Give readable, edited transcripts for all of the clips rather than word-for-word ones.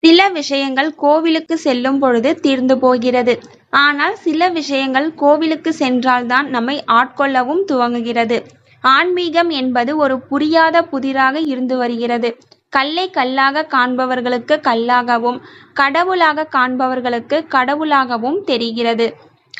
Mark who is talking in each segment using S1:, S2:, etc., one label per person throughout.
S1: சில விஷயங்கள் கோவிலுக்கு செல்லும் பொழுது தீர்ந்து போகிறது. ஆனால் சில விஷயங்கள் கோவிலுக்கு சென்றால்தான் நம்மை ஆட்கொள்ளவும் துவங்குகிறது. ஆன்மீகம் என்பது ஒரு புரியாத புதிராக இருந்து வருகிறது. கல்லை கல்லாக காண்பவர்களுக்கு கல்லாகவும், கடவுளாக காண்பவர்களுக்கு கடவுளாகவும் தெரிகிறது.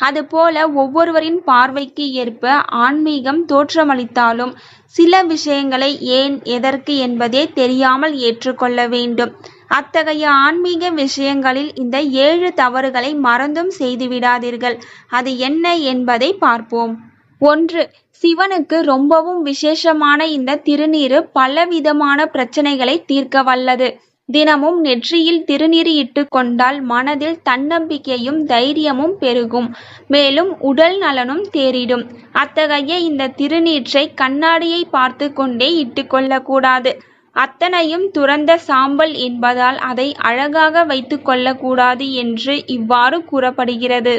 S1: அதுபோல ஒவ்வொருவரின் பார்வைக்கு ஏற்ப ஆன்மீகம் தோற்றமளித்தாலும் சில விஷயங்களை ஏன், எதற்கு என்பதே தெரியாமல் ஏற்றுக்கொள்ள வேண்டும். அத்தகைய ஆன்மீக விஷயங்களில் இந்த 7 தவறுகளை மறந்தும் செய்துவிடாதீர்கள். அது என்ன என்பதை பார்ப்போம். 1. சிவனுக்கு ரொம்பவும் விசேஷமான இந்த திருநீறு பலவிதமான பிரச்சனைகளை தீர்க்க வல்லது. தினமும் நெற்றியில் திருநீறு இட்டுக் கொண்டால் மனதில் தன்னம்பிக்கையும் தைரியமும் பெருகும். மேலும் உடல் நலனும் தேறிடும். அத்தகைய இந்த திருநீற்றை கண்ணாடியை பார்த்து கொண்டே இட்டுக்கொள்ளக்கூடாது. அத்தனையும் துறந்த சாம்பல் என்பதால் அதை அழகாக வைத்துக் கொள்ளக்கூடாது என்று இவ்வாறு கூறப்படுகிறது.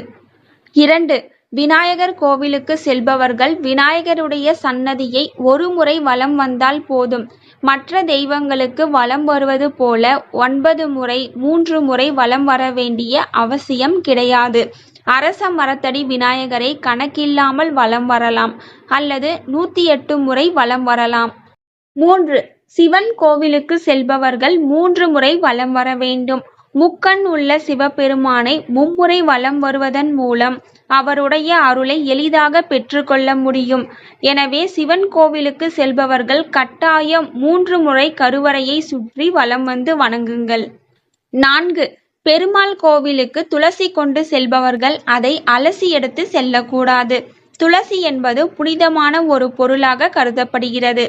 S1: 2. விநாயகர் கோவிலுக்கு செல்பவர்கள் விநாயகருடைய சன்னதியை ஒரு முறை வலம் வந்தால் போதும். மற்ற தெய்வங்களுக்கு வலம் வருவது போல 9 முறை 3 முறை வலம் வர வேண்டிய அவசியம் கிடையாது. அரச மரத்தடி விநாயகரை கணக்கில்லாமல் வலம் வரலாம் அல்லது 108 முறை வலம் வரலாம். 3. சிவன் கோவிலுக்கு செல்பவர்கள் 3 முறை வலம் வர வேண்டும். முக்கண் உள்ள சிவபெருமானை மும்முறை வலம் வருவதன் மூலம் அவருடைய அருளை எளிதாக பெற்றுக்கொள்ள முடியும். எனவே சிவன் கோவிலுக்கு செல்பவர்கள் கட்டாயம் 3 முறை கருவறையை சுற்றி வலம் வந்து வணங்குங்கள். 4. பெருமாள் கோவிலுக்கு துளசி கொண்டு செல்பவர்கள் அதை அலசி எடுத்து செல்லக்கூடாது. துளசி என்பது புனிதமான ஒரு பொருளாக கருதப்படுகிறது.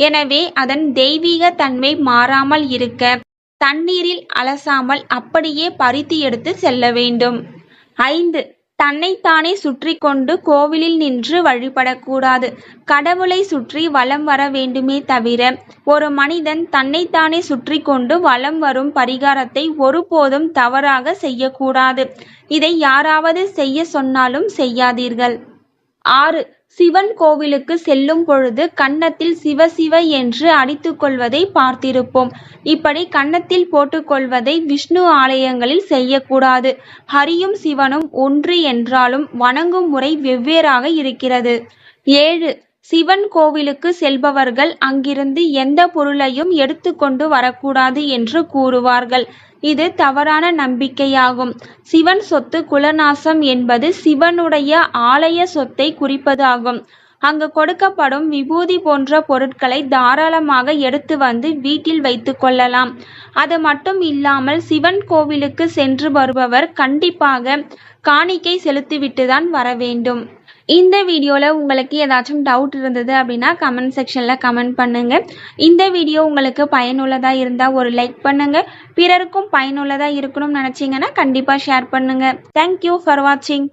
S1: எனவே அதன் தெய்வீக தன்மை மாறாமல் இருக்க தண்ணீரில் அலசாமல் அப்படியே பறித்து எடுத்து செல்ல வேண்டும். 5. தன்னைத்தானே சுற்றி கொண்டு கோவிலில் நின்று வழிபடக்கூடாது. கடவுளை சுற்றி வலம் வர வேண்டுமே தவிர ஒரு மனிதன் தன்னைத்தானே சுற்றி கொண்டு வலம் வரும் பரிகாரத்தை ஒருபோதும் தவறாக செய்யக்கூடாது. இதை யாராவது செய்ய சொன்னாலும் செய்யாதீர்கள். 6. சிவன் கோவிலுக்கு செல்லும் பொழுது கன்னத்தில் சிவ சிவ என்று அடித்துக் கொள்வதை பார்த்திருப்போம். இப்படி கன்னத்தில் போட்டுக்கொள்வதை விஷ்ணு ஆலயங்களில் செய்யக்கூடாது. ஹரியும் சிவனும் ஒன்று என்றாலும் வணங்கும் முறை வெவ்வேறாக இருக்கிறது. 7. சிவன் கோவிலுக்கு செல்பவர்கள் அங்கிருந்து எந்த பொருளையும் எடுத்துக்கொண்டு வரக்கூடாது என்று கூறுவார்கள். இது தவறான நம்பிக்கையாகும். சிவன் சொத்து குலநாசம் என்பது சிவனுடைய ஆலய சொத்தை குறிப்பதாகும். அங்கு கொடுக்கப்படும் விபூதி போன்ற பொருட்களை தாராளமாக எடுத்து வந்து வீட்டில் வைத்து கொள்ளலாம். அது மட்டும் இல்லாமல் சிவன் கோவிலுக்கு சென்று வருபவர் கண்டிப்பாக காணிக்கை செலுத்திவிட்டுதான் வர வேண்டும். இந்த வீடியோவில் உங்களுக்கு ஏதாச்சும் டவுட் இருந்தது அப்படின்னா கமெண்ட் செக்ஷனில் கமெண்ட் பண்ணுங்க. இந்த வீடியோ உங்களுக்கு பயனுள்ளதாக இருந்தால் ஒரு லைக் பண்ணுங்க. பிறருக்கும் பயனுள்ளதாக இருக்கணும்னு நினச்சிங்கன்னா கண்டிப்பாக ஷேர் பண்ணுங்க. தேங்க்யூ ஃபார் வாட்சிங்.